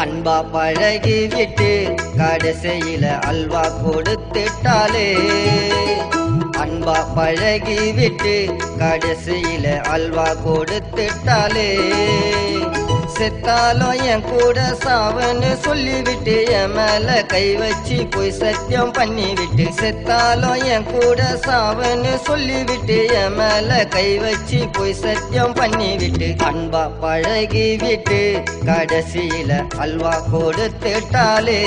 அன்பா பழகி விட்டு கடைசியில அல்வா கொடுத்துட்டாலே, அன்பா பழகி விட்டு கடைசியில அல்வா கொடுத்துட்டாலே, செத்தாலும் என் கூட சாவன்னு சொல்லிவிட்டு என் மேல கை வச்சு போய் சத்தியம் பண்ணிவிட்டு, செத்தாலும் என் கூட சாவன்னு சொல்லிவிட்டு என் மேல கை வச்சு போய் சத்தியம் பண்ணிவிட்டு, அன்பா பழகி விட்டு கடைசியில அல்வா கொடுத்துட்டாலே.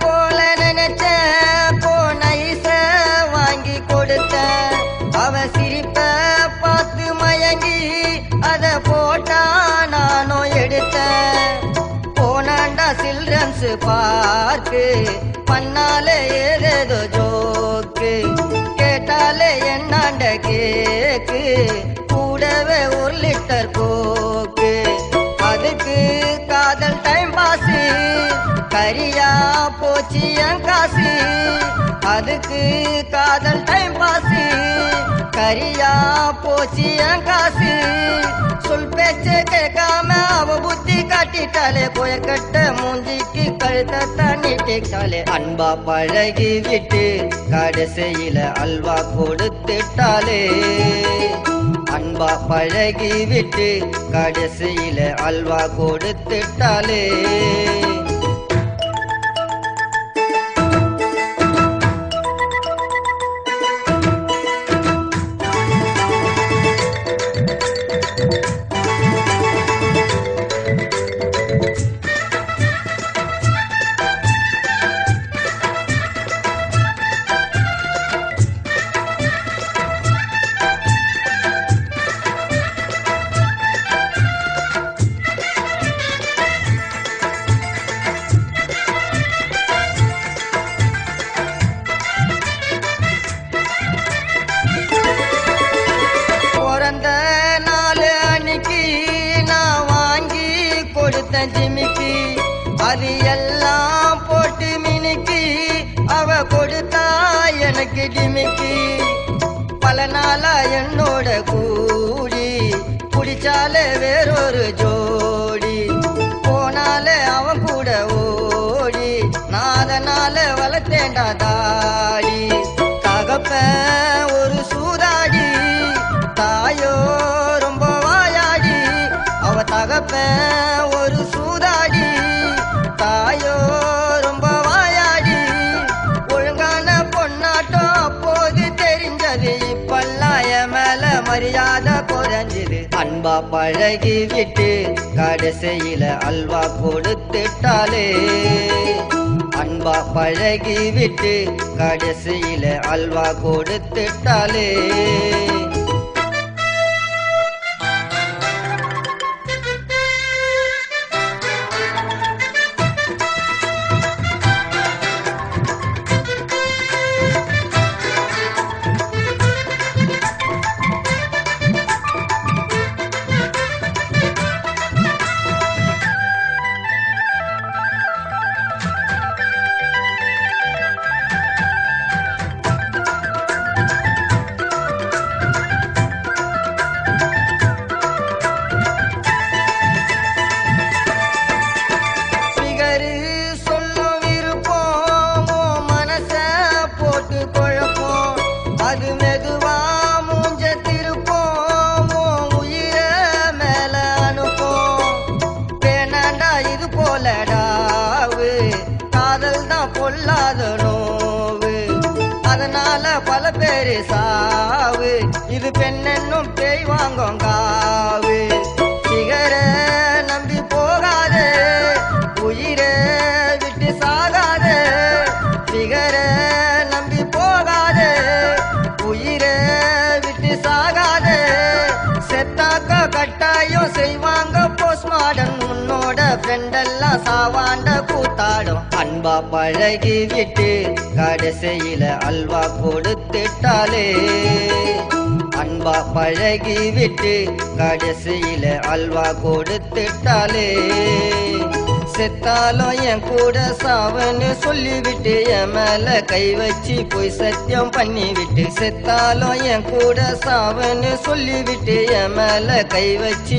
போல நினைச்ச போனைச வாங்கி கொடுத்த, அவ சிரிப்ப பார்த்து மயங்கி அத போட்டா நானும் எடுத்த, போனாண்டா சில்ட்ரன்ஸ் பார்க்கு பண்ணாலே ஏதேதோ ஜோக்கு, கேட்டாலே என்னாண்ட கேக்கு கூடவே 1 லிட்டர் கோக்கு, அதுக்கு காதல் டைம் பாஸ் கரியா போச்சு என் காசு, அதுக்கு காதல் டைம் பாஸ் கரியா போச்சு என் காசு, சொல் பேச்ச கேட்காம அவ புத்தி காட்டிட்டாலே, போய கட்ட மூஞ்சிக்கு கழுத்த தண்ணிட்டாலே, அன்பா பழகி விட்டு கடைசியில அல்வா கொடுத்துட்டாலே, அன்பா பழகி விட்டு கடைசியில அல்வா கொடுத்துட்டாலே. ஜிமிக்கி அது எல்லாம் போட்டு மினுக்கி அவ கொடுத்தா எனக்கு டிமிக்கி, பல நாளா என்னோட கூடி குடிச்சாலே வேறொரு ஜோடி, போனாலே அவன் கூட ஓடி நான் அதனால வளர்த்தேண்டா தாடி, தகப்ப ஒரு சூதாடி தாயோ ரொம்ப வாயாடி, அவ தகப்ப ஒரு சூதாடி தாயோ ரொம்ப வாயாடி, ஒழுங்கான பொன்னாட்டம் அப்போது தெரிஞ்சது, இப்பெல்லாம் என் மேல மரியாதை குறைஞ்சது, அன்பா பழகி விட்டு கடைசியில அல்வா கொடுத்துட்டாலே, அன்பா பழகி விட்டு கடைசியில அல்வா கொடுத்துட்டாலே. பொல்லாத நோவு அதனால பல பேரு சாவு இது பெண்ணென்னும் பேய் வாங்கும் காவு சிகர நம்பி போகாதே உயிரே விட்டு சாகாதே சிகர நம்பி போகாதே உயிரே ஃப்ரெண்டெல்லாம் சாவாண்ட கூத்தாடும் அன்பா பழகி விட்டு கடைசியில அல்வா கொடுத்துட்டாலே அன்பா பழகி விட்டு கடைசியில அல்வா கொடுத்துட்டாலே செத்தாலும் என் கூட சாவன்னு சொல்லிவிட்டு என் மேல கை வச்சு போய் சத்தியம் பண்ணிவிட்டு செத்தாலும் என் கூட சாவன்னு சொல்லிவிட்டு என் மேல கை வச்சு